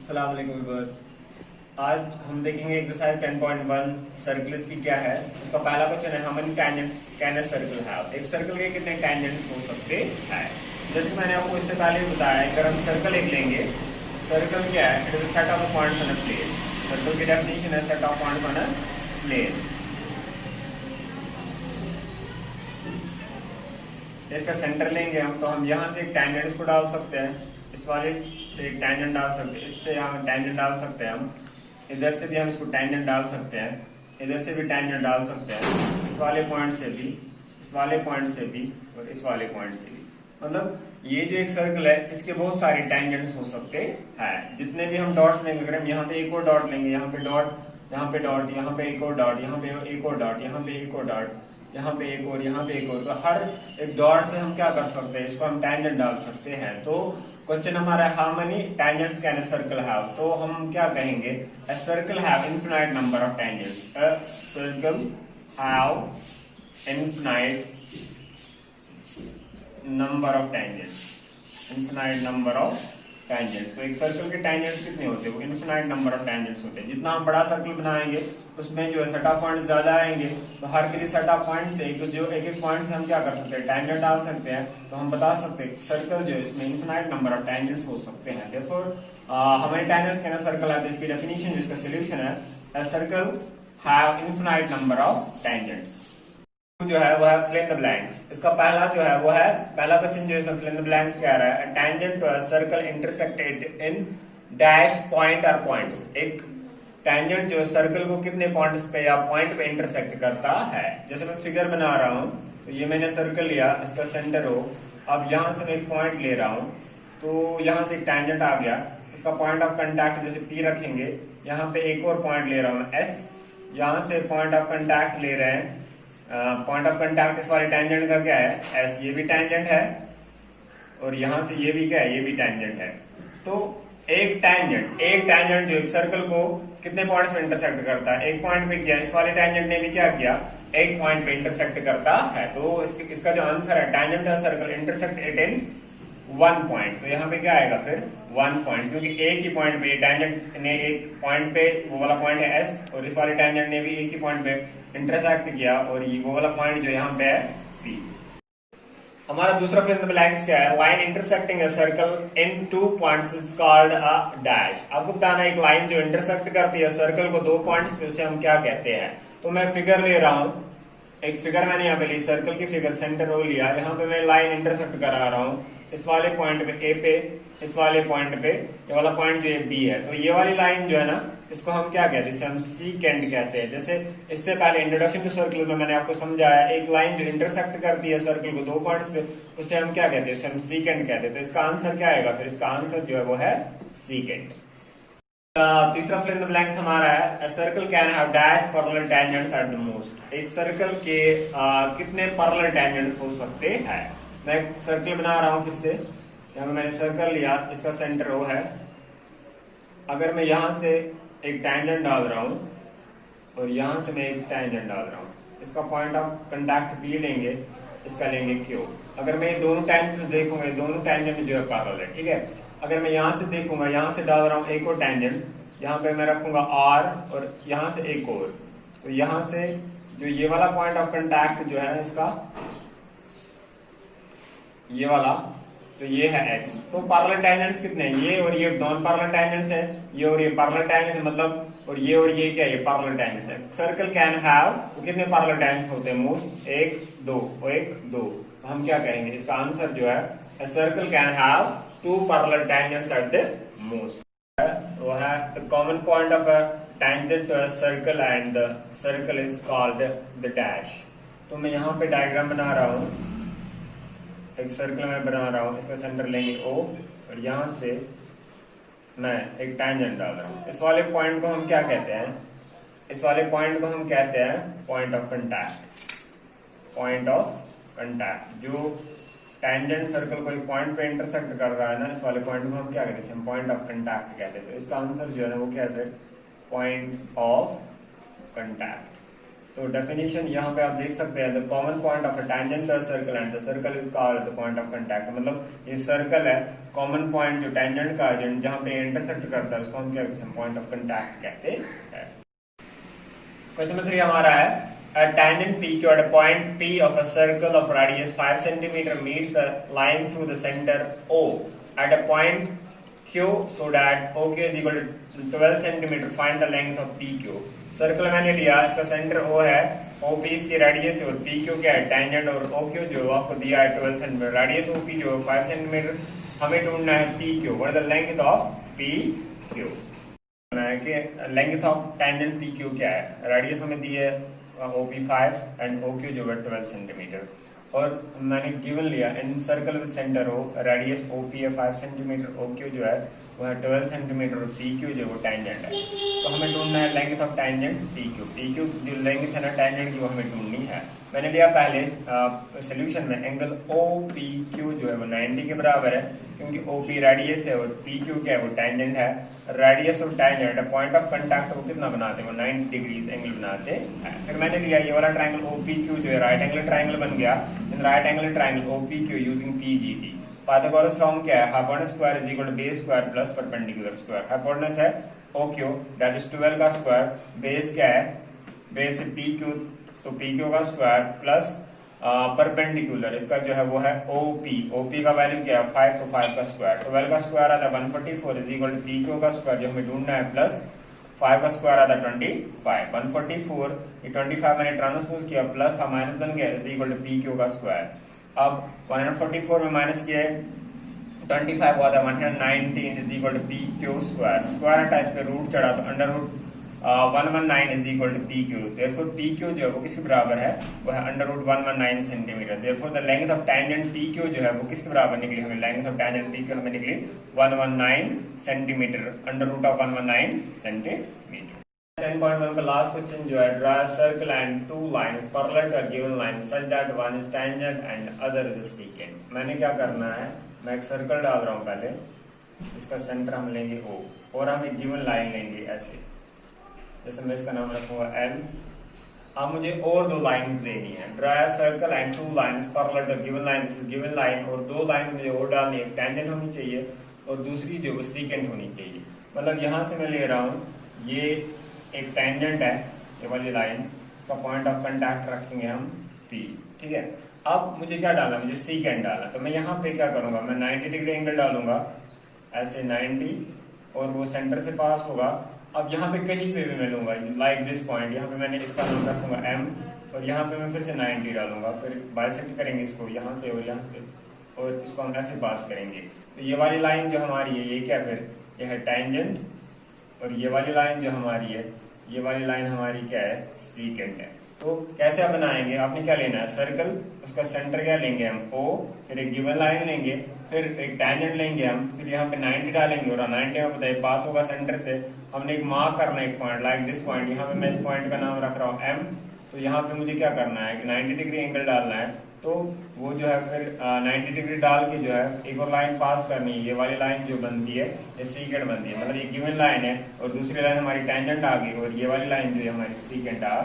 अस्सलाम वालेकुम व्यूअर्स। आज हम देखेंगे एक्सरसाइज 10.1 सर्कल्स की क्या है। उसका पहला क्वेश्चन है, how many tangents can a circle have. एक सर्कल के कितने टैंजेंट्स हो सकते हैं। जैसे कि मैंने आपको इससे पहले भी बताया, अगर हम सर्कल एक लेंगे, सर्कल क्या है, it is a set of points on a plane. Circle की डेफिनेशन है set of points on a plane. इसका सेंटर लेंगे हम, तो हम यहाँ से एक टैंजेंट को डाल सकते हैं, इस वाले से एक टैंजेंट डाल सकते हैं, इससे हम टैंजेंट डाल सकते हैं, हम इधर से भी हम इसको टैंजेंट डाल सकते हैं, इधर से भी टैंजेंट डाल सकते हैं, इस वाले पॉइंट से भी, इस वाले पॉइंट से भी और इस वाले पॉइंट से भी। मतलब ये जो एक सर्कल है, इसके बहुत सारे टैंजेंट्स हो सकते हैं। जितने भी हम डॉट्स लेंगे, अगर हम यहाँ पे एक और डॉट लेंगे, यहाँ पे डॉट, यहाँ पे डॉट, यहाँ पे एक और डॉट, यहाँ पे एक और डॉट, यहाँ पे एक और डॉट, यहाँ पे एक और, यहाँ पे एक और, तो हर एक डॉट से हम क्या कर सकते हैं, इसको हम टैंजेंट डाल सकते हैं। तो क्वेश्चन हमारा है, how many tangents can a circle have. तो हम क्या कहेंगे, a circle have infinite number of tangents. A circle have infinite number of tangents, infinite number of tangents. तो एक सर्कल के टैंजेंट्स कितने होते हैं, वो इनफिनाइट नंबर ऑफ टैंजेंट्स होते हैं। जितना हम बड़ा सर्कल बनाएंगे उसमें जो है सेट ऑफ पॉइंट्स ज्यादा आएंगे, तो हर किसी सेट ऑफ पॉइंट से जो एक एक पॉइंट से हम क्या कर सकते हैं, टैंजेंट डाल सकते हैं। तो हम बता सकते हैं सर्कल जो है इसमें इनफिनाइट नंबर ऑफ टैंजेंट्स हो सकते हैं। देयरफॉर हमारे टैंजेंट्स कैन अ सर्कल है, इसकी डेफिनेशन जिसका सोल्यूशन है, a circle have infinite number of tangents. जो है वो है फिल इन द ब्लैंक्स। इसका पहला जो है वो है, पहला क्वेश्चन जो इसमें फिल इन द ब्लैंक्स कह रहा है, tangent to a circle intersected in dash point और पॉइंट्स। एक टैंजेंट जो सर्कल को कितने पॉइंट्स पे या पॉइंट पे इंटरसेक्ट करता है। जैसे मैं फिगर बना रहा हूं, तो ये मैंने सर्कल लिया, इसका सेंटर हो, अब यहां से मैं एक पॉइंट ले रहा हूं, तो यहां से एक टैंजेंट आ गया, इसका पॉइंट ऑफ कंटैक्ट जैसे पी रखेंगे, यहाँ पे एक और पॉइंट ले रहा हूं एस, यहां से पॉइंट ऑफ कंटैक्ट ले रहे हैं, पॉइंट ऑफ कंटैक्ट इस वाले टैंजेंट का क्या है, एस, ये भी टैंजेंट है, और यहां से ये भी क्या है, ये भी टैंजेंट है। तो एक टैंजेंट जो एक सर्कल को कितने पॉइंट्स पे इंटरसेक्ट करता है, एक पॉइंट पे किया, इस वाले टैंजेंट ने भी क्या किया, एक पॉइंट पे इंटरसेक्ट करता है। तो इसका जो आंसर है, tangent of circle intersect it in one point. तो यहाँ पे क्या आएगा फिर, वन पॉइंट, क्योंकि एक ही पॉइंट पे टैंजेंट ने एक पॉइंट पे, वो वाला पॉइंट है एस, और इस वाले टैंजेंट ने भी एक ही पॉइंट पे इंटरसेक्ट किया, और ये वो वाला पॉइंट जो यहाँ पे है पी। हमारा दूसरा फिल इन द ब्लैंक्स क्या है, line intersecting a circle in two points is called a dash. आपको बताना है एक लाइन जो इंटरसेक्ट करती है सर्कल को दो पॉइंट्स पे, उसे हम क्या कहते हैं। तो मैं फिगर ले रहा हूं, एक फिगर मैंने यहाँ पे ली, सर्कल की फिगर, सेंटर रो लिया, यहाँ पे मैं लाइन इंटरसेक्ट करा रहा हूँ इस वाले पॉइंट पे ए पे, इस वाले पॉइंट पे, ये वाला पॉइंट जो है बी है। तो ये वाली लाइन जो है ना, इसको हम क्या कहते हैं, इसे हम सीकेंड कहते हैं। जैसे इससे पहले इंट्रोडक्शन टू सर्कल में मैंने आपको समझाया, एक लाइन जो इंटरसेक्ट करती है सर्कल को दो पॉइंट्स पे, उसे हम क्या कहते हैं, उसे हम सीकेंड कहते हैं। तो इसका आंसर क्या आएगा फिर, इसका आंसर जो है वो है सीकेंड। तीसरा फिल इन द ब्लैंक्स हमारा है, a circle can have dash parallel tangents at the most। एक सर्कल के कितने पैरेलल टैंजेंट्स हो सकते हैं। मैं एक सर्कल बना रहा हूं फिर से, यहाँ पे मैंने सर्कल लिया, इसका सेंटर ओ है, अगर मैं यहां से एक टैंजेंट डाल रहा हूं और यहां से मैं एक टैंजेंट डाल रहा हूं, इसका पॉइंट ऑफ कंटैक्ट पी लेंगे, इसका लेंगे क्यू। अगर मैं ये दोनों टैंजेंट देखूंगा, दोनों टैंजेंट जो है पैरेलल है, ठीक है। अगर मैं यहां से देखूंगा, यहां से डाल रहा हूं एक और टैंजेंट, यहां पे मैं रखूंगा आर, और यहां से एक और, तो यहां से जो ये वाला पॉइंट ऑफ कंटैक्ट जो है इसका, ये वाला, तो ये है एक्स। तो पैरेलल टैंजेंट्स कितने हैं, ये और ये नॉन पैरेलल टैंजेंट्स है, ये और ये पैरेलल टैंजेंट मतलब, और ये क्या है, ये पैरेलल टैंजेंट्स है। सर्कल कैन हैव, कितने पैरेलल टैंजेंट्स होते हैं, मोस्ट, एक दो और एक दो। तो हम क्या कहेंगे, इसका आंसर जो है, a circle can have two parallel tangents at the most। वो है the common point of a tangent to a circle and the circle is called the dash। तो मैं यहाँ पे डायग्राम बना रहा हूँ, एक सर्कल में बना रहा हूँ, इसका सेंटर लेंगे O, और यहाँ से मैं एक टैंजेंट डाल रहा हूँ। इस वाले पॉइंट को हम क्या कहते हैं, इस वाले पॉइंट को हम कहते हैं point of contact. Point of contact, जो टैंजेंट सर्कल को एक पॉइंट पे इंटरसेक्ट कर रहा है ना, इस वाले पॉइंट को हम क्या कहते हैं, पॉइंट ऑफ कंटैक्ट कहते हैं। तो इसका आंसर जो है ना वो क्या है, पॉइंट ऑफ कंटैक्ट। तो डेफिनेशन यहाँ पे आप देख सकते हैं, the common point of a tangent to a circle and the circle is called the point of contact. मतलब ये सर्कल है, कॉमन पॉइंट जो टैंजेंट का जहाँ पे इंटरसेक्ट करता है उसको हम क्या कहते हैं, पॉइंट ऑफ कांटेक्ट कहते हैं। क्वेश्चन नंबर 3 हमारा है, a tangent PQ at a point P of a circle of radius 5 cm meets a line through the center O at a point Q so that OQ is equal to 12 cm. Find the length of PQ। Circle मैंने लिया, इसका centre O है, OP इसकी radius है और PQ क्या है, tangent, और OQ जो आपको दिया है 12 cm, रेडियस OP जो 5 cm, हमें ढूंढना है PQ। What is the length of PQ? कि लेंथ ऑफ टेंजेंट PQ क्या है, रेडियस हमें दी है OP5 एंड OQ जो है 12 सेंटीमीटर, और मैंने गिवन लिया इन सर्कल विद सेंटर हो, रेडियस OP है 5 सेंटीमीटर, OQ जो है वो है 12 सेंटीमीटर और PQ जो वो टेंजेंट है। तो हमें ढूंढना है लेंथ ऑफ टेंजेंट PQ जो लेंथ है ना टेंजेंट की वो हमें ढूंढनी है। मैंने लिया पहले सोल्यूशन में एंगल OPQ जो है वो 90 के बराबर है, क्योंकि OP रेडियस है और PQ क्या है वो टेंजेंट है। रेडियस और टेंजेंट पॉइंट ऑफ कांटेक्ट वो कितना बनाते हैं, वो 90 डिग्री एंगल बनाते हैं। फिर मैंने लिया ये वाला ट्रायंगल OPQ जो है राइट एंगल ट्रायंगल बन गया। In right angle triangle OPQ using PGT, Pythagoras form क्या है, hypotenuse square is equal to base square plus perpendicular square. Hypotenuse है OQ दैट इज 12 का स्क्वायर, बेस क्या है, बेस है PQ तो PQ का स्क्वायर प्लस परपेंडिकुलर इसका जो है वो है OP का वैल्यू क्या है 5, तो 5 का स्क्वायर, 12 का स्क्वायर आता है 144 इज इक्वल टू PQ का स्क्वायर जो हमें ढूंढना है प्लस 5 का स्क्वायर आता है 25, 144 ये 25 मैंने ट्रांसपोज किया प्लस था माइनस बन गया इज इक्वल टू PQ का स्क्वायर। अब 144 में माइनस किया 25 हुआ था 119 is equal to PQ square, square हटा इस पे रूट चढ़ा तो under root 119 is equal to PQ। Therefore PQ जो है वो किसके बराबर है, वो है under root 119 centimetre. Therefore the length of tangent PQ जो है वो किसके बराबर निकली, हमें लेंथ ऑफ टेंजेंट PQ हमें निकली 119 centimetre, under root of 119 centimetre. 10.1 का लास्ट क्वेश्चन जो है, draw a circle and two lines parallel to a given line such that one is tangent and other is secant. मैंने क्या करना है, मैं एक सर्कल डाल रहा हूं पहले, इसका सेंटर हम लेंगे O और हम एक गिवन लाइन लेंगे ऐसे, जैसे मैं इसका नाम रखूंगा L। अब मुझे और दो लाइन लेनी है, draw a circle and two lines parallel to given line, this is given line, और दो लाइन मुझे और डालनी है, एक टेंजेंट होनी चाहिए और दूसरी जो वो सेकेंट होनी चाहिए। मतलब यहां से मैं ले रहा हूं, ये एक टेंजेंट है ये वाली लाइन, इसका पॉइंट ऑफ कांटेक्ट रखेंगे हम P, ठीक है। अब मुझे क्या डालना, मुझे सेकेंड डालना, तो मैं यहाँ पे क्या करूंगा, मैं 90 डिग्री एंगल डालूंगा ऐसे 90 और वो सेंटर से पास होगा। अब यहाँ पे कहीं पे भी मैं लूंगा लाइक दिस पॉइंट, यहाँ पे मैंने इसका नाम रखूंगा M और यहाँ पे मैं फिर से 90 डालूंगा, फिर बाइसेक्ट करेंगे इसको यहाँ से और यहाँ से और इसको हम ऐसे पास करेंगे। तो ये वाली लाइन जो हमारी है ये क्या, फिर ये है टेंजेंट, और ये वाली लाइन जो हमारी है ये वाली लाइन हमारी क्या है, सेकेंट है। तो कैसे आप बनाएंगे, आपने क्या लेना है, सर्कल, उसका सेंटर क्या लेंगे हम O, फिर एक गिवन लाइन लेंगे, फिर एक टेंजेंट लेंगे हम, फिर यहाँ पे 90 डालेंगे और 90 में बताइए पास होगा सेंटर से, हमने एक मार्क करना है एक पॉइंट लाइक दिस पॉइंट, यहाँ पे मैं इस पॉइंट का नाम रख रहा हूँ M। तो यहाँ पे मुझे क्या करना है, 90 डिग्री एंगल डालना है, तो वो जो है फिर 90 डिग्री डाल के जो है एक और लाइन पास करनी है, ये वाली लाइन जो बनती है ये सेकेंड बनती है, मतलब ये गिवन लाइन है और दूसरी लाइन हमारी टेंजेंट आ गई और ये वाली लाइन जो है हमारी सेकेंड आ